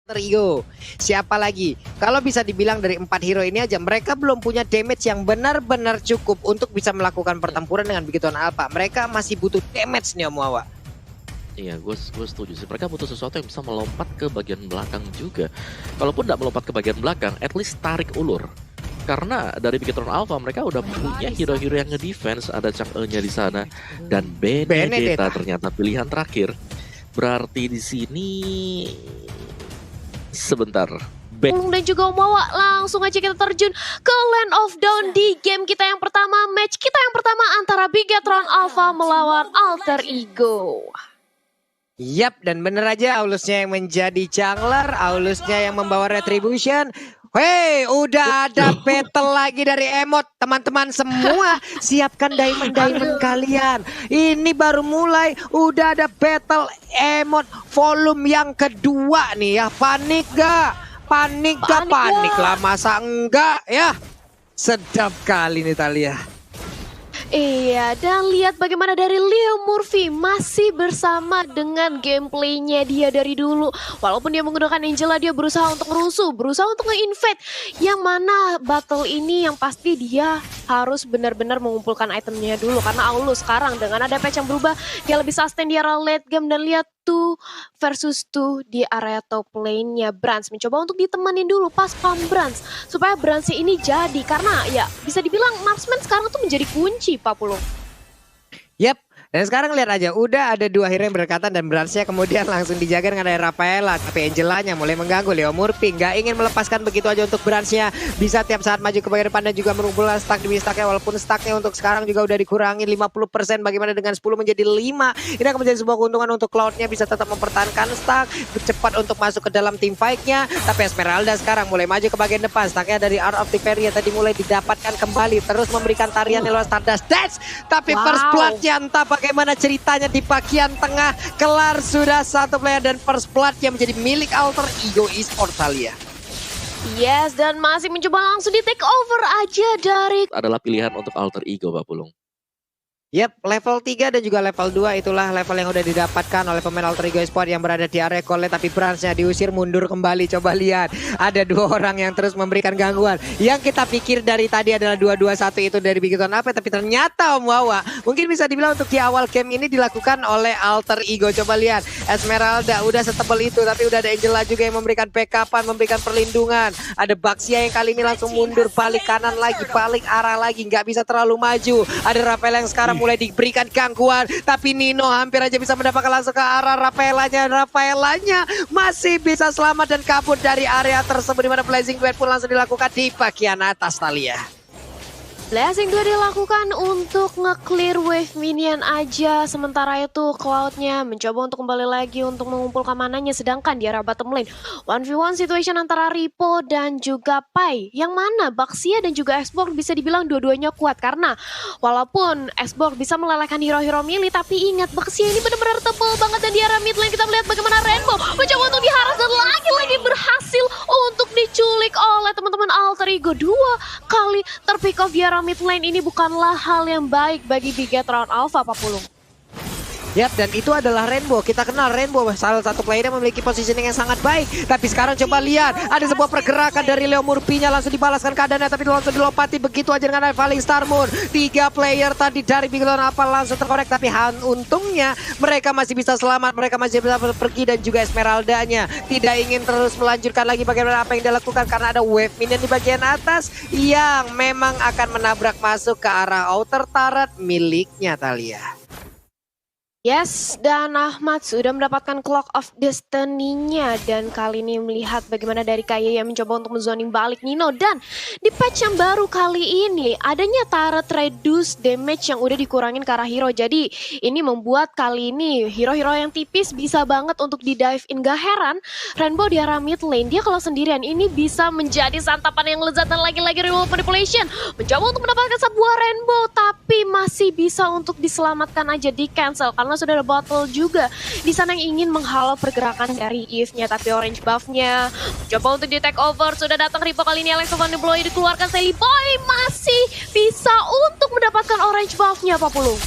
Rio, siapa lagi? Kalau bisa dibilang dari 4 hero ini aja, mereka belum punya damage yang benar-benar cukup untuk bisa melakukan pertempuran dengan begituan alpha. Mereka masih butuh damage nih Omuawa. Iya, gue setuju sih. Mereka butuh sesuatu yang bisa melompat ke bagian belakang juga. Kalaupun nggak melompat ke bagian belakang, at least tarik ulur. Karena dari Bigetron Alpha mereka udah punya hero-hero yang nge-defense, ada Chang'e-nya di sana dan Benedetta ternyata pilihan terakhir. Berarti di sini sebentar. Dan juga Omuawa, langsung aja kita terjun ke Land of Dawn di game kita yang pertama, match kita yang pertama antara Bigetron Alpha melawan Alter Ego. Yap, dan bener aja Aulusnya yang menjadi jungler, Aulusnya yang membawa retribution. Hei, udah ada battle lagi dari emot. Teman-teman semua, siapkan diamond-diamond kalian. Ini baru mulai, udah ada battle emot volume yang kedua nih ya. Panik gak? Panik lah, masa enggak ya? Sedap kali nih Thalia. Iya, dan lihat bagaimana dari Leo Murphy masih bersama dengan gameplaynya dia dari dulu. Walaupun dia menggunakan Angela, dia berusaha untuk merusuh, berusaha untuk nge-invade. Yang mana battle ini yang pasti dia harus benar-benar mengumpulkan itemnya dulu. Karena Aulus sekarang dengan ada patch yang berubah, dia lebih sustain di area late game. Dan lihat 2 versus 2 di area top lane-nya. Brands mencoba untuk ditemenin dulu pas pump Brands, supaya Brands ini jadi. Karena ya bisa dibilang marksman sekarang tuh menjadi kunci Pak Pulung. Yap. Dan sekarang lihat aja, udah ada 2 hero yang berdekatan dan Brands-nya kemudian langsung dijaga dengan ada Rafaela. Tapi Angelanya mulai mengganggu. Leo Murphy nggak ingin melepaskan begitu aja untuk Brands-nya. Bisa tiap saat maju ke bagian depan dan juga mengumpulkan stack demi stacknya. Walaupun stacknya untuk sekarang juga udah dikurangi 50%. Bagaimana dengan 10 menjadi 5. Ini akan menjadi sebuah keuntungan untuk Cloud-nya. Bisa tetap mempertahankan stack. Cepat untuk masuk ke dalam team fight-nya. Tapi Esmeralda sekarang mulai maju ke bagian depan. Stacknya dari Art of Tiberia tadi mulai didapatkan kembali. Terus memberikan tarian lewat Stardust Dash. Tapi first blood-nya entah bagaimana ceritanya di bagian tengah. Kelar sudah satu player dan first blood yang menjadi milik Alter Ego Esports Thalia. Yes, dan masih mencoba langsung di take over aja dari... Adalah pilihan untuk Alter Ego, Pak Pulung. Yap, level 3 dan juga level 2 itulah level yang udah didapatkan oleh pemain Alter Ego Esports yang berada di area Colette. Tapi Brands-nya diusir mundur kembali. Coba lihat, ada 2 orang yang terus memberikan gangguan. Yang kita pikir dari tadi adalah 2-2-1 itu dari Bigetron apa, tapi ternyata Omuawa mungkin bisa dibilang untuk di awal game ini dilakukan oleh Alter Ego. Coba lihat, Esmeralda udah setebal itu, tapi udah ada Angela juga yang memberikan backupan, memberikan perlindungan. Ada Baxia yang kali ini langsung mundur, balik kanan lagi, balik arah lagi, nggak bisa terlalu maju. Ada Rafael yang sekarang mulai diberikan gangguan, tapi Nino hampir aja bisa mendapatkan langsung ke arah Rafaelanya. Rafaelanya masih bisa selamat dan kabur dari area tersebut, di mana Blazing Blade pun langsung dilakukan di bagian atas Thalia. Blazing 2 dilakukan untuk nge-clear wave minion aja. Sementara itu Cloud-nya mencoba untuk kembali lagi untuk mengumpulkan mananya. Sedangkan di area bottom lane 1v1 situation antara Ripo dan juga Pai. Yang mana Baxia dan juga Xbox bisa dibilang dua-duanya kuat. Karena walaupun Xbox bisa melelehkan hero-hero melee, tapi ingat Baxia ini benar-benar tebal banget. Dan di area mid lane kita melihat bagaimana Rainbow mencoba untuk diharas dan lagi-lagi berhasil untuk diculik oleh teman-teman Alter Ego. 2 kali terpick off di area mid lane. Ini bukanlah hal yang baik bagi Bigetron Alpha, Pak Pulung. Yap, dan itu adalah Rainbow. Kita kenal Rainbow, salah satu player yang memiliki positioning yang sangat baik. Tapi sekarang coba lihat, ada sebuah pergerakan dari Leo Murphy-nya, langsung dibalaskan keadaannya, tapi langsung dilompati begitu aja dengan Falling Star Moon. 3 player tadi dari Bigetron Alpha langsung terkorek, tapi untungnya mereka masih bisa selamat, mereka masih bisa pergi. Dan juga Esmeraldanya tidak ingin terus melanjutkan lagi bagaimana apa yang dia lakukan, karena ada wave minion di bagian atas yang memang akan menabrak masuk ke arah outer turret miliknya Thalia. Yes, dan Ahmad sudah mendapatkan Clock of Destiny-nya. Dan kali ini melihat bagaimana dari Kaya yang mencoba untuk menzoning balik Nino. Dan di patch yang baru kali ini adanya turret reduce damage yang udah dikurangin ke arah hero. Jadi ini membuat kali ini hero-hero yang tipis bisa banget untuk di dive in. Gak heran Rainbow di arah mid lane, dia kalau sendirian ini bisa menjadi santapan yang lezat. Dan lagi-lagi Rainbow Manipulation mencoba untuk mendapatkan sebuah Rainbow, tapi masih bisa untuk diselamatkan aja, di cancel karena sudah ada bottle juga di sana yang ingin menghalau pergerakan dari Eve-nya. Tapi orange buff-nya coba untuk di take over, sudah datang Ripo kali ini. Alex Van de Bloy dikeluarkan, Sally Boy masih bisa untuk mendapatkan orange buff-nya, Pak Pulung.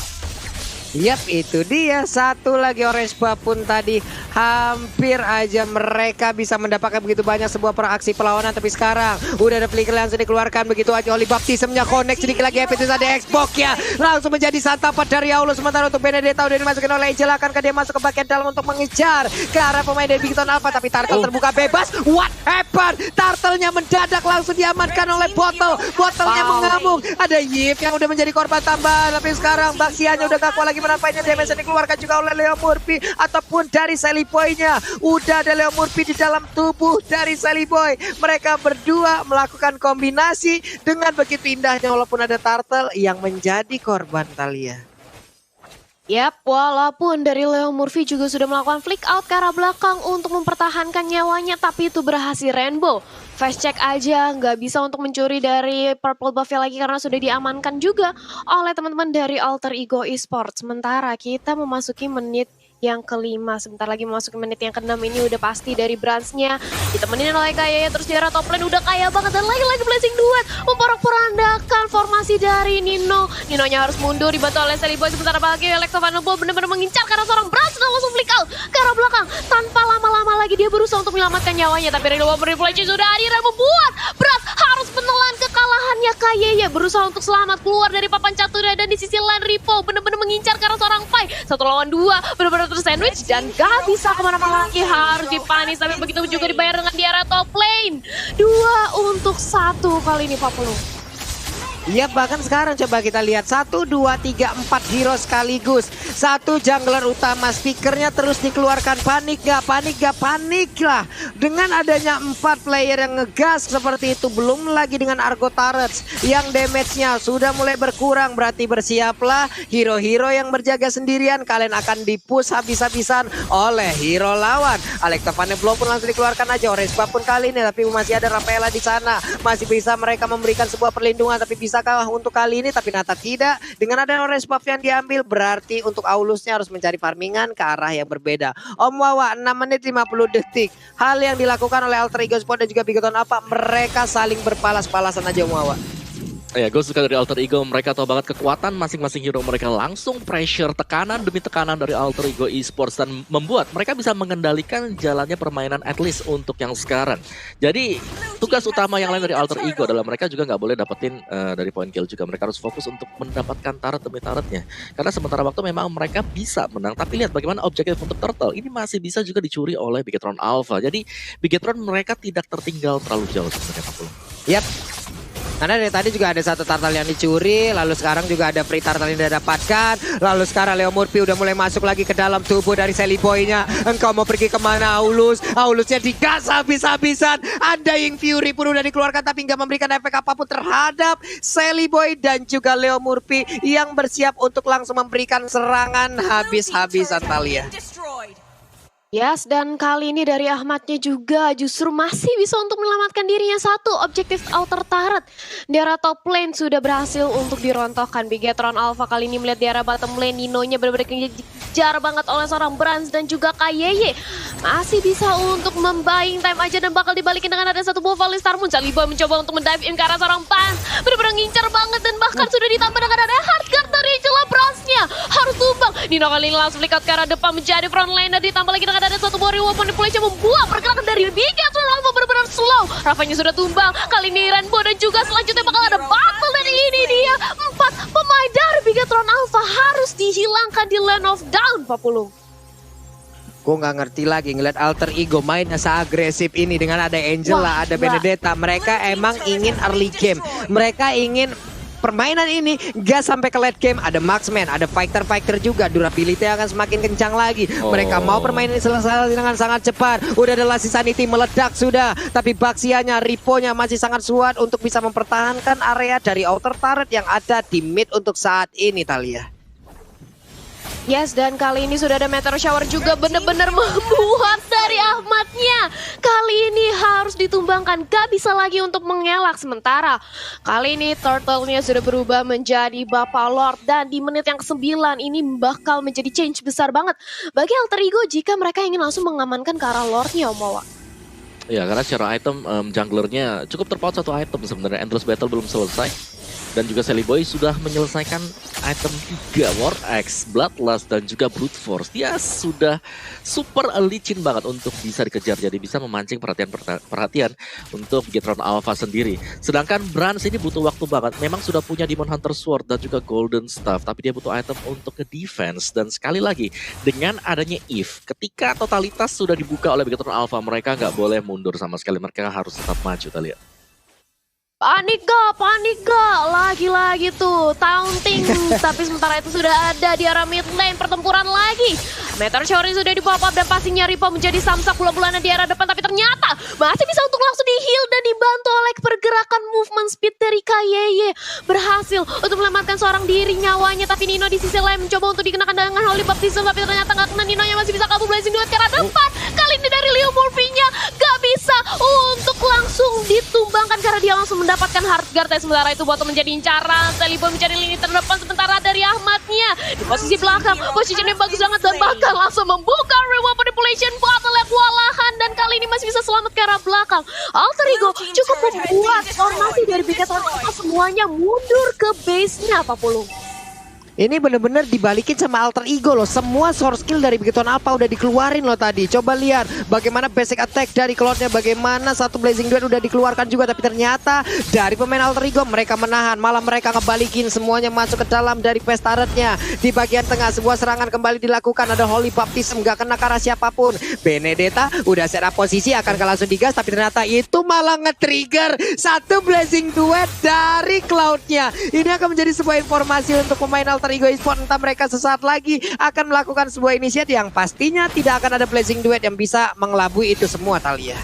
Yap, itu dia satu lagi Orange Buff pun tadi hampir aja mereka bisa mendapatkan begitu banyak sebuah aksi perlawanan, tapi sekarang udah ada flicker langsung dikeluarkan begitu aja. Oli baptismnya connect sedikit lagi, Epitus ada Xbox ya langsung menjadi santapan dari Aulus. Sementara untuk Benedetta udah dimasukin oleh Angel, akankah dia masuk ke bagian dalam untuk mengejar ke arah pemain dari Bigton Alpha, tapi Turtle terbuka bebas. What happened? Turtle-nya mendadak langsung diamankan oleh Bottle-nya mengamuk. Ada Yip yang udah menjadi korban tambahan, tapi sekarang Baxianya udah gak kuat lagi menampainya. Damage yang dikeluarkan juga oleh Leo Murphy ataupun dari Sally Boy-nya. Udah ada Leo Murphy di dalam tubuh dari Sally Boy. Mereka berdua melakukan kombinasi dengan begitu indahnya, walaupun ada Turtle yang menjadi korban Thalia. Yap, walaupun dari Leo Murphy juga sudah melakukan flick out ke arah belakang untuk mempertahankan nyawanya, tapi itu berhasil Rainbow. Fast check aja, nggak bisa untuk mencuri dari Purple Buff lagi karena sudah diamankan juga oleh teman-teman dari Alter Ego Esports. Sementara kita memasuki menit yang kelima, sebentar lagi memasuki menit yang keenam. Ini udah pasti dari Brands-nya ditemenin oleh Kaya, terus di arah top lane udah kaya banget, dan lagi-lagi blessing duet memporak-porandakan formasi dari Nino. Ninonya harus mundur dibantu oleh Sally Boy, sementara lagi Electro Vanderbilt benar-benar mengincar karena seorang Brands dan langsung flick out ke arah belakang. Tanpa lama-lama lagi dia berusaha untuk menyelamatkan nyawanya, tapi Reload Reflection sudah hadir dan membuat Brands harus menelan kekalahannya. Kaya berusaha untuk selamat keluar dari papan caturnya, dan di sisi lain Ripo benar-benar mengincar karena seorang Pai 1 lawan 2 benar-benar tersandwich dan gak bisa kemana-mana lagi, harus dipanis. Tapi begitu juga dibayar dengan di area top lane 2 untuk 1 kali ini 40. Ya, bahkan sekarang coba kita lihat 1, 2, 3, 4 hero sekaligus. Satu jungler utama, speakernya terus dikeluarkan. Panik gak? Panik lah. Dengan adanya 4 player yang ngegas seperti itu, belum lagi dengan Argo Turrets yang damage-nya sudah mulai berkurang. Berarti bersiaplah hero-hero yang berjaga sendirian. Kalian akan dipush habis-habisan oleh hero lawan. Electro Vanderbilt pun langsung dikeluarkan aja. Orange Buff pun kali ini, tapi masih ada Rafaela di sana. Masih bisa mereka memberikan sebuah perlindungan, tapi bisakah untuk kali ini? Tapi Nata tidak. Dengan ada Orange Buff yang diambil, berarti untuk Aulusnya harus mencari farmingan ke arah yang berbeda. Om Wawa 6 menit 50 detik. Hal yang dilakukan oleh Alter Ego Sport dan juga Bigton apa? Mereka saling berpalas-palasan aja Om Wawa. Ya, gue suka dari Alter Ego, mereka tahu banget kekuatan masing-masing hero mereka, langsung pressure, tekanan demi tekanan dari Alter Ego Esports, dan membuat mereka bisa mengendalikan jalannya permainan at least untuk yang sekarang. Jadi tugas utama yang lain dari Alter Ego adalah mereka juga nggak boleh dapetin dari point kill juga. Mereka harus fokus untuk mendapatkan turret demi turretnya. Karena sementara waktu memang mereka bisa menang, tapi lihat bagaimana objektif untuk Turtle ini masih bisa juga dicuri oleh Bigetron Alpha. Jadi Bigetron mereka tidak tertinggal terlalu jauh sebenarnya, Pak Pulung. Yap. Karena dari tadi juga ada satu turtle yang dicuri, lalu sekarang juga ada free turtle yang didapatkan, lalu sekarang Leo Murphy udah mulai masuk lagi ke dalam tubuh dari Sally Boy-nya. Engkau mau pergi kemana Aulus? Aulusnya digas habis-habisan. Ada yang Fury pun udah dikeluarkan, tapi nggak memberikan efek apapun terhadap Sally Boy dan juga Leo Murphy yang bersiap untuk langsung memberikan serangan habis-habisan Thalia. Yes, dan kali ini dari Ahmadnya juga justru masih bisa untuk menyelamatkan dirinya. Satu objektif outer turret di arah top lane sudah berhasil untuk dirontokkan. Bigetron Alpha kali ini melihat di arah bottom lane, Ninonya benar-benar kejar banget oleh seorang Brands dan juga Kayeye. Masih bisa untuk membuying time aja dan bakal dibalikin dengan ada satu buah Volley Star Moon. Sally Boy mencoba untuk mendive in ke arah seorang Pans. Benar-benar ngincar banget dan bahkan sudah ditambah dengan ada hardguard dari Angela. Brands-nya harus tumbang. Nino kali ini langsung flick out ke arah depan menjadi front lane, dan ditambah lagi dengan ada satu buah reward manipulation membuat pergerakan dari Bigetron Alpha benar-benar slow. Rafanya sudah tumbang. Kali ini Rainbow dan juga selanjutnya bakal ada battle, dan ini dia 4 pemain dari Bigetron Alpha harus dihilangkan di Land of Down, Pak Pulung. Gue nggak ngerti lagi ngeliat Alter Ego mainnya seagresif ini dengan ada Angela, ada Benedetta. Mereka emang ingin early game. Mereka ingin permainan ini gak sampai ke late game. Ada marksman, ada fighter juga. Durability akan semakin kencang lagi. Mereka mau permainan ini selesai dengan sangat cepat. Udah ada Lassie Sanity meledak sudah. Tapi Baxianya, Riponya masih sangat kuat untuk bisa mempertahankan area dari outer turret yang ada di mid untuk saat ini, Thalia. Yes, dan kali ini sudah ada Meteor Shower juga, benar-benar membuat dari Ahmadnya. Kali ini harus ditumbangkan, gak bisa lagi untuk mengelak. Sementara kali ini Turtle-nya sudah berubah menjadi Bapak Lord, dan di menit yang ke-9 ini bakal menjadi change besar banget bagi Alter Ego jika mereka ingin langsung mengamankan ke arah Lord-nya, Om Wawa. Ya, karena secara item junglernya cukup terpaut satu item sebenarnya. Endless Battle belum selesai. Dan juga Sally Boy sudah menyelesaikan item 3 War Axe, Bloodlust, dan juga Brute Force. Dia sudah super licin banget untuk bisa dikejar, jadi bisa memancing perhatian untuk Bigetron Alpha sendiri. Sedangkan Brans ini butuh waktu banget. Memang sudah punya Demon Hunter Sword dan juga Golden Staff, tapi dia butuh item untuk ke defense. Dan sekali lagi, dengan adanya Eve, ketika totalitas sudah dibuka oleh Bigetron Alpha, mereka nggak boleh mundur sama sekali. Mereka harus tetap maju, Talia. Panik gak, lagi-lagi tuh taunting. Tapi sementara itu sudah ada di arah mid lane, pertempuran lagi. Meteor Shower sudah di pop up dan pastinya Ripo menjadi samsak bola-bolanya di arah depan. Tapi ternyata masih bisa untuk langsung di heal dan dibantu oleh pergerakan movement speed dari KYY. Berhasil untuk menyelamatkan seorang diri nyawanya. Tapi Nino di sisi lain mencoba untuk dikenakan dengan Holy Baptism. Tapi ternyata gak kena, Ninonya masih bisa kabur Blazing Duet ke arah depan. Kali ini dari Leo Murphy-nya gak bisa untuk langsung ditumbangkan karena dia langsung mendapatkan hard guard. Sementara itu Bottom menjadi incaran, Sally Boy mencari lini terdepan, sementara dari Ahmadnya di posisi belakang, posisinya bagus banget dan bahkan langsung membuka reward manipulation bottle yang kewalahan, dan kali ini masih bisa selamat ke arah belakang. Alter Ego cukup membuat formasi dari Bigetron semuanya mundur ke base-nya, Pak Pulung. Ini bener-bener dibalikin sama Alter Ego loh. Semua source skill dari Bigetron Alpha udah dikeluarin loh tadi. Coba lihat bagaimana basic attack dari Cloud-nya, bagaimana satu Blazing Duet udah dikeluarkan juga. Tapi ternyata dari pemain Alter Ego mereka menahan, malah mereka ngebalikin semuanya masuk ke dalam dari phase turret-nya. Di bagian tengah sebuah serangan kembali dilakukan, ada Holy Baptism, gak kena ke arah siapapun. Benedetta udah set up posisi akan langsung digas, tapi ternyata itu malah nge-trigger satu Blazing Duet dari Cloud-nya. Ini akan menjadi sebuah informasi untuk pemain Alter Ego Esports, entah mereka sesaat lagi akan melakukan sebuah inisiatif yang pastinya tidak akan ada Blazing Duet yang bisa mengelabui itu semua, Talia.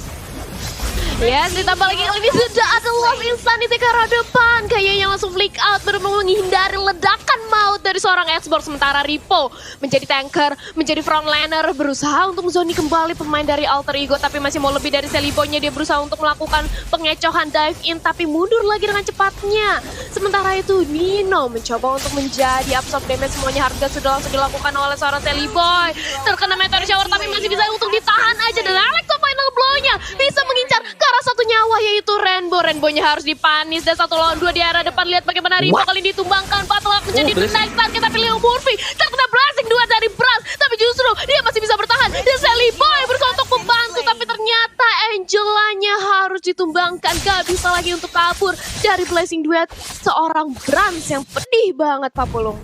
Yes, ditambah lagi kali ini sudah ada Love Insanity ke arah depan. Kayaknya langsung flick out, benar-benar menghindari ledakan maut dari seorang Xbox. Sementara Ripo menjadi tanker, menjadi frontliner, berusaha untuk zoni kembali pemain dari Alter Ego. Tapi masih mau lebih dari Sally Boy-nya, dia berusaha untuk melakukan pengecohan dive in, tapi mundur lagi dengan cepatnya. Sementara itu Nino mencoba untuk menjadi absorb damage, semuanya harga sudah langsung dilakukan oleh seorang Sally Boy. Terkena Meteor Shower tapi masih bisa untuk ditahan aja, dan Alex final blow-nya bisa mengincar ke arah satu nyawa, yaitu Rainbow. Rainbow-nya harus dipanis dan 1 lawan 2 di arah depan. Lihat bagaimana Ripo kali ini ditumbangkan. Battle menjadi the next target, tapi Leo Murphy terkena blazing 2 dari Brans, tapi justru dia masih bisa bertahan. Dan Sally Boy berusaha untuk membantu, tapi ternyata Angelanya harus ditumbangkan. Gak bisa lagi untuk kabur dari blazing duet seorang Brans yang pedih banget, Pak Pulung.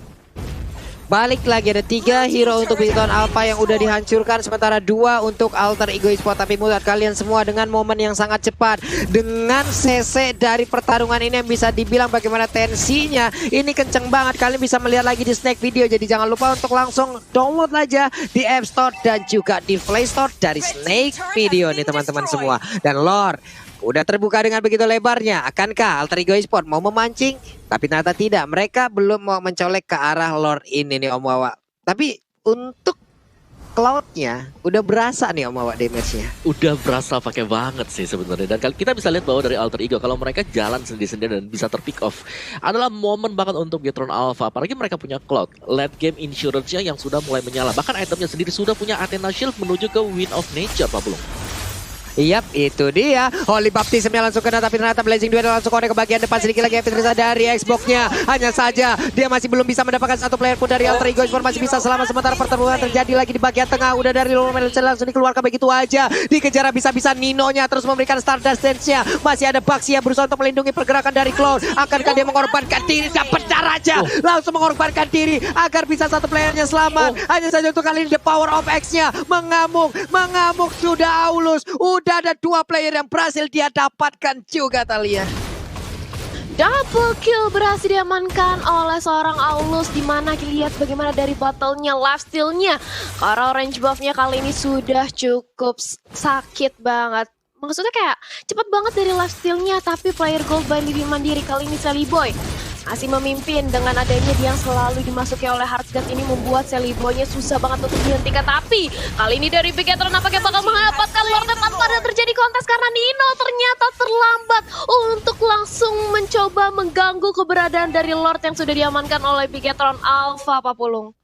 Balik lagi, ada 3 hero untuk Bigetron Alpha yang udah dihancurkan, sementara 2 untuk Alter Ego Esports. Tapi melihat kalian semua dengan momen yang sangat cepat, dengan CC dari pertarungan ini yang bisa dibilang bagaimana tensinya ini kenceng banget. Kalian bisa melihat lagi di Snake Video, jadi jangan lupa untuk langsung download aja di App Store dan juga di Play Store dari Snake Video nih teman-teman semua. Dan Lord udah terbuka dengan begitu lebarnya. Akankah Alter Ego Esports mau memancing? Tapi ternyata tidak. Mereka belum mau mencolek ke arah Lord ini nih Om Wawa. Tapi untuk Cloud-nya udah berasa nih Om Wawa damage-nya. Udah berasa pakai banget sih sebenarnya. Dan kita bisa lihat bahwa dari Alter Ego, kalau mereka jalan sendiri-sendiri dan bisa terpick off, adalah momen banget untuk Bigetron Alpha. Apalagi mereka punya Cloud, late game insurance-nya yang sudah mulai menyala. Bahkan itemnya sendiri sudah punya Athena Shield menuju ke Wind of Nature, Pak Belum. Yap, itu dia. Holy Baptism-nya langsung kena, tapi ternyata Blazing Duet langsung connect ke bagian depan. Sedikit lagi Epitrisa dari Xbox-nya. Hanya saja dia masih belum bisa mendapatkan satu player pun dari Alter Ego Esports. Masih bisa selama sementara pertarungan terjadi lagi di bagian tengah. Udah dari Lord langsung dikeluarkan begitu aja. Dikejar bisa-bisa Nino-nya terus memberikan Stardust Dance-nya. Masih ada Baxi yang berusaha untuk melindungi pergerakan dari Cloud. Akankah dia mengorbankan diri? Dapat darah aja. Langsung mengorbankan diri agar bisa satu playernya selamat. Hanya saja untuk kali ini the power of X-nya mengamuk sudah Aulus. Udah ada 2 player yang berhasil dia dapatkan juga, Talia. Double kill berhasil diamankan oleh seorang Aulus, di mana lihat bagaimana dari battle-nya, lifesteal-nya. Karena orange buff-nya kali ini sudah cukup sakit banget. Maksudnya kayak cepat banget dari lifesteal-nya, tapi player gold by Livi Mandiri kali ini Sally Boy masih memimpin. Dengan adanya dia yang selalu dimasuki oleh Heartsguard ini membuat Sally Boy-nya susah banget untuk dihentikan. Tapi kali ini dari Bigetron apakah bakal mendapatkan Lord tanpa ada terjadi kontes, karena Nino ternyata terlambat untuk langsung mencoba mengganggu keberadaan dari Lord yang sudah diamankan oleh Bigetron Alpha, Pak Pulung.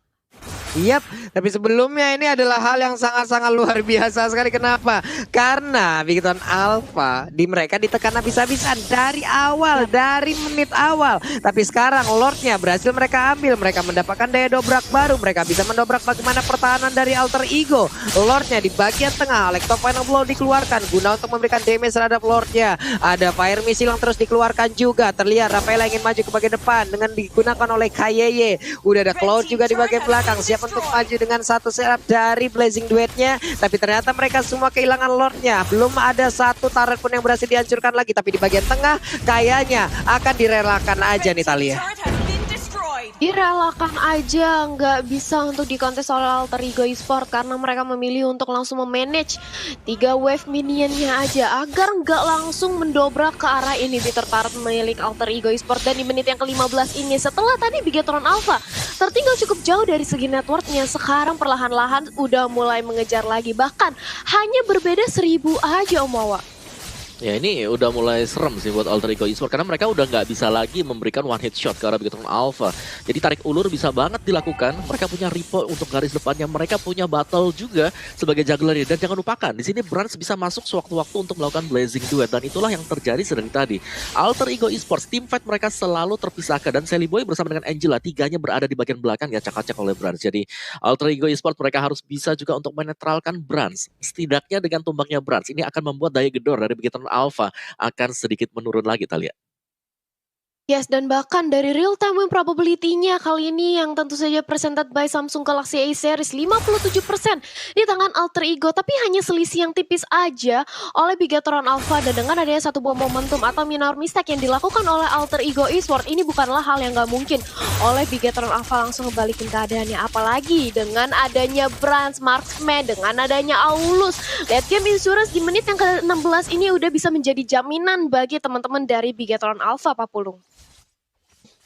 Yap, tapi sebelumnya ini adalah hal yang sangat-sangat luar biasa sekali. Kenapa? Karena Bigetron Alpha di mereka ditekan habis-habisan dari awal, dari menit awal. Tapi sekarang Lordnya berhasil mereka ambil. Mereka mendapatkan daya dobrak baru. Mereka bisa mendobrak bagaimana pertahanan dari Alter Ego. Lordnya di bagian tengah. Electro Final Blow dikeluarkan guna untuk memberikan damage terhadap Lordnya. Ada Fire Missile yang terus dikeluarkan juga. Terlihat Rafaela ingin maju ke bagian depan dengan digunakan oleh Kayeye. Udah ada Cloud juga di bagian belakang. Siap untuk maju dengan satu setup dari Blazing Duetnya, tapi ternyata mereka semua kehilangan Lordnya. Belum ada satu turret pun yang berhasil dihancurkan lagi, tapi di bagian tengah kayaknya akan direlakan aja nih Thalia. Direlakan aja, nggak bisa untuk dikontes oleh Alter Ego Esport karena mereka memilih untuk langsung memanage 3 wave minionnya aja agar nggak langsung mendobrak ke arah inhibitor turret milik Alter Ego Esport. Dan di menit yang ke-15 ini setelah tadi Bigetron Alpha tertinggal cukup jauh dari segi networknya, sekarang perlahan-lahan udah mulai mengejar lagi, bahkan hanya berbeda 1000 aja Om Wawa. Ya ini udah mulai serem sih buat Alter Ego Esport karena mereka udah nggak bisa lagi memberikan one hit shot ke arah Bigetron Alpha. Jadi tarik ulur bisa banget dilakukan. Mereka punya Repo untuk garis depannya. Mereka punya Battle juga sebagai juggler. Dan jangan lupakan di sini Brans bisa masuk sewaktu-waktu untuk melakukan Blazing Duet, dan itulah yang terjadi sedari tadi. Alter Ego Esports team fight mereka selalu terpisahkan dan Sally Boy bersama dengan Angela tiganya berada di bagian belakang ya acak-acak oleh Brans. Jadi Alter Ego Esports mereka harus bisa juga untuk menetralkan Brans. Setidaknya dengan tumbangnya Brans ini akan membuat daya gedor dari Bigetron Alpha akan sedikit menurun lagi Thalia. Yes, dan bahkan dari real time win probability-nya kali ini yang tentu saja presented by Samsung Galaxy A series 57% di tangan Alter Ego, tapi hanya selisih yang tipis aja oleh Bigetron Alpha. Dan dengan adanya satu buah momentum atau minor mistake yang dilakukan oleh Alter Ego Esport, ini bukanlah hal yang gak mungkin oleh Bigetron Alpha langsung ngebalikin keadaannya. Apalagi dengan adanya Brans, Marksman, dengan adanya Aulus, Late Game Insurance di menit yang ke-16 ini udah bisa menjadi jaminan bagi teman-teman dari Bigetron Alpha, Pak Pulung.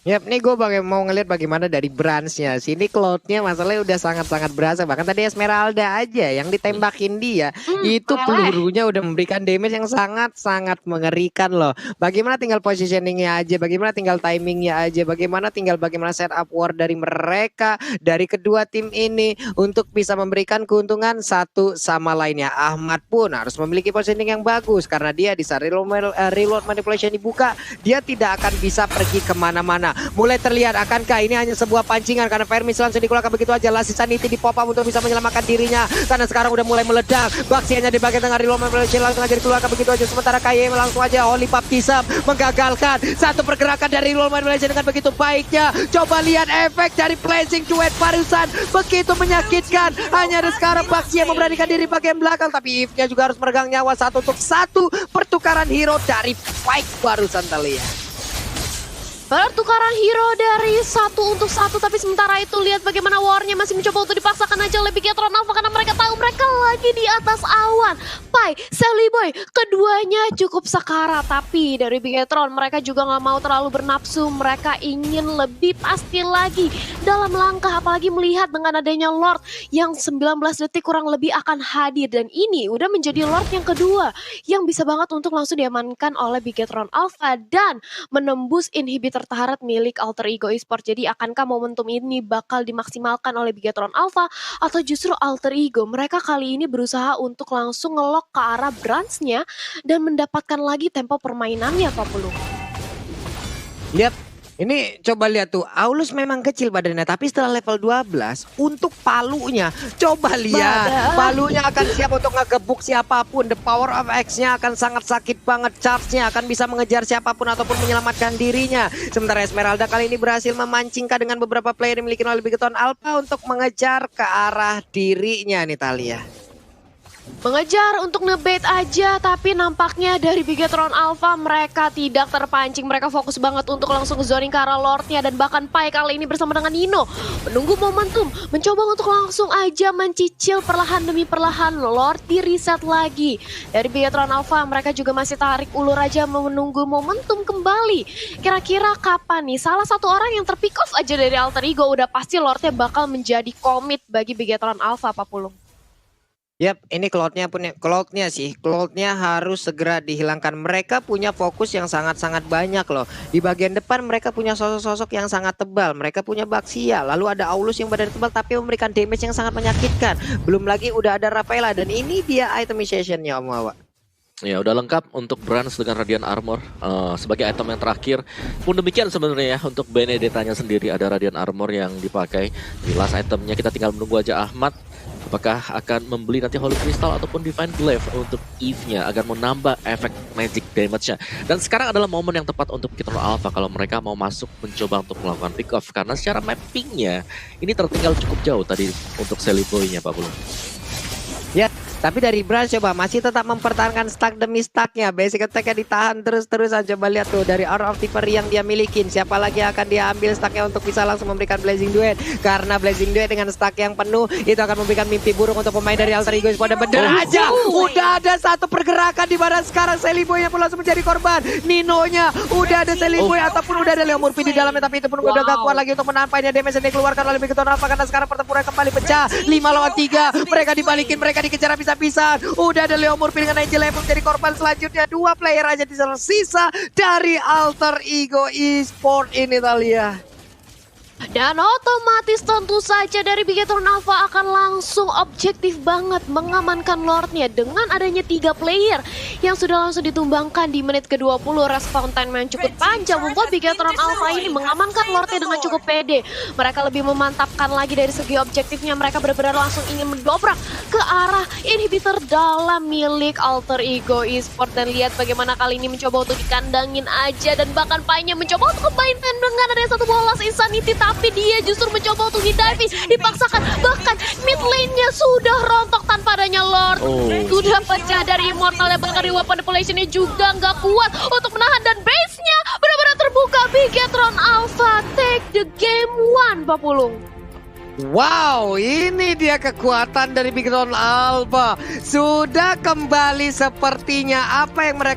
Yap, nih gue mau ngeliat bagaimana dari Bransnya. Sini Cloud-nya masalahnya udah sangat-sangat berasa. Bahkan tadi Esmeralda aja yang ditembakin dia. Itu pelurunya udah memberikan damage yang sangat-sangat mengerikan loh. Bagaimana tinggal positioningnya aja, bagaimana tinggal timingnya aja, bagaimana setup war dari mereka, dari kedua tim ini untuk bisa memberikan keuntungan satu sama lainnya. Ahmad pun harus memiliki positioning yang bagus karena dia di saat reload manipulation dibuka, dia tidak akan bisa pergi kemana-mana. Mulai terlihat akankah ini hanya sebuah pancingan karena Fire Missile langsung dikeluarkan begitu aja. Last Sanity di pop up untuk bisa menyelamatkan dirinya karena sekarang udah mulai meledak. Baksi hanya di bagian tengah reload manipulation langsung aja dikeluarkan begitu aja. Sementara KY langsung aja Holy Baptism menggagalkan satu pergerakan dari reload manipulation dengan begitu baiknya. Coba lihat efek dari Blazing Duet barusan begitu menyakitkan. Hanya ada sekarang Baksi yang memberanikan diri bagian belakang, tapi Eve-nya juga harus meregang nyawa satu untuk satu. Pertukaran hero dari Fight barusan terlihat. Pertukaran hero dari 1 untuk 1, tapi sementara itu lihat bagaimana warnya masih mencoba untuk dipaksakan aja oleh Bigetron Alpha karena mereka tahu mereka lagi di atas awan. Pai, Sally Boy, keduanya cukup sekarat, tapi dari Bigetron mereka juga nggak mau terlalu bernafsu. Mereka ingin lebih pasti lagi dalam langkah, apalagi melihat dengan adanya Lord yang 19 detik kurang lebih akan hadir. Dan ini udah menjadi Lord yang kedua yang bisa banget untuk langsung diamankan oleh Bigetron Alpha dan menembus inhibitor turret milik Alter Ego Esport. Jadi akankah momentum ini bakal dimaksimalkan oleh Bigetron Alpha atau justru Alter Ego? Mereka kali ini berusaha untuk langsung ngelok ke arah Bransnya dan mendapatkan lagi tempo permainannya, Pak Pulung. Lihat. Ini coba lihat tuh, Aulus memang kecil badannya, tapi setelah level 12 untuk palunya, coba lihat, palunya akan siap untuk ngegebuk siapapun. The power of X-nya akan sangat sakit banget, charge-nya akan bisa mengejar siapapun ataupun menyelamatkan dirinya. Sementara Esmeralda kali ini berhasil memancingkan dengan beberapa player yang dimiliki oleh Bigetron Alpha untuk mengejar ke arah dirinya nih Thalia. Mengejar untuk ngebait aja, tapi nampaknya dari Bigetron Alpha mereka tidak terpancing. Mereka fokus banget untuk langsung zoning ke arah Lordnya, dan bahkan Pai kali ini bersama dengan Nino menunggu momentum, mencoba untuk langsung aja mencicil perlahan demi perlahan Lord di reset lagi. Dari Bigetron Alpha mereka juga masih tarik ulur aja menunggu momentum kembali. Kira-kira kapan nih salah satu orang yang terpick off aja dari Alter Ego, udah pasti Lordnya bakal menjadi komit bagi Bigetron Alpha, Pak Pulung. Yap, ini Cloud-nya sih. Cloud-nya harus segera dihilangkan. Mereka punya fokus yang sangat-sangat banyak loh. Di bagian depan mereka punya sosok-sosok yang sangat tebal. Mereka punya Baxia, lalu ada Aulus yang badan tebal tapi memberikan damage yang sangat menyakitkan. Belum lagi udah ada Rafaela dan ini dia itemization-nya Om Wawa. Ya udah lengkap untuk Brans dengan Radiant Armor sebagai item yang terakhir. Pun demikian sebenarnya ya untuk Benedetta-nya sendiri ada Radiant Armor yang dipakai. Di last itemnya kita tinggal menunggu aja Ahmad apakah akan membeli nanti Holy Crystal ataupun Divine Glaive untuk Eve-nya agar menambah efek magic damage-nya. Dan sekarang adalah momen yang tepat untuk Beacon Alpha kalau mereka mau masuk mencoba untuk melakukan pick off karena secara mapping-nya ini tertinggal cukup jauh tadi untuk Sally Boy-nya Pak Bulung. Ya, tapi dari Brans coba masih tetap mempertahankan stack demi stacknya. Basic attack-nya ditahan terus-terusan. Coba lihat tuh dari Hour of Thievery yang dia milikin. Siapa lagi yang akan dia ambil stacknya untuk bisa langsung memberikan Blazing Duet. Karena Blazing Duet dengan stack yang penuh itu akan memberikan mimpi buruk untuk pemain dari Alter Ego Esports. Bener aja, udah ada satu pergerakan di mana sekarang Sally Boy yang pun langsung menjadi korban. Nino-nya udah ada Sally Boy ataupun udah ada Leo Murphy di dalamnya. Tapi itu pun udah gak kuat lagi untuk menampainya damage yang dikeluarkan oleh Beacon Alpha. Karena sekarang pertempuran kembali pecah 5 lawan 3. Mereka dibalikin, mereka dikejar habis-habisan. Udah ada Leo Murphy dengan Angel yang menjadi korban selanjutnya. 2 player aja di sisa dari Alter Ego Esports ini Thalia. Dan otomatis tentu saja dari Beacon Alpha akan langsung objektif banget mengamankan Lordnya dengan adanya 3 player yang sudah langsung ditumbangkan di menit ke-20. Respawn time yang cukup panjang membuat Beacon Alpha ini mengamankan Lordnya dengan cukup pede. Mereka lebih memantapkan lagi dari segi objektifnya. Mereka benar-benar langsung ingin mendobrak ke arah inhibitor dalam milik Alter Ego Esports. Dan lihat bagaimana kali ini mencoba untuk dikandangin aja. Dan bahkan Pai-nya mencoba untuk kembalikan dengan ada satu bola Insanity. Tapi dia justru mencoba untuk hit-diving, dipaksakan. Bahkan mid lane-nya sudah rontok tanpa adanya Lord. Sudah pecah dari Immortal dan bahkan reward manipulation-nya juga nggak kuat untuk menahan. Dan base-nya benar-benar terbuka. Bigetron Alpha take the game 1, Pak Pulung. Wow, ini dia kekuatan dari Beacon Alpha. Sudah kembali sepertinya apa yang mereka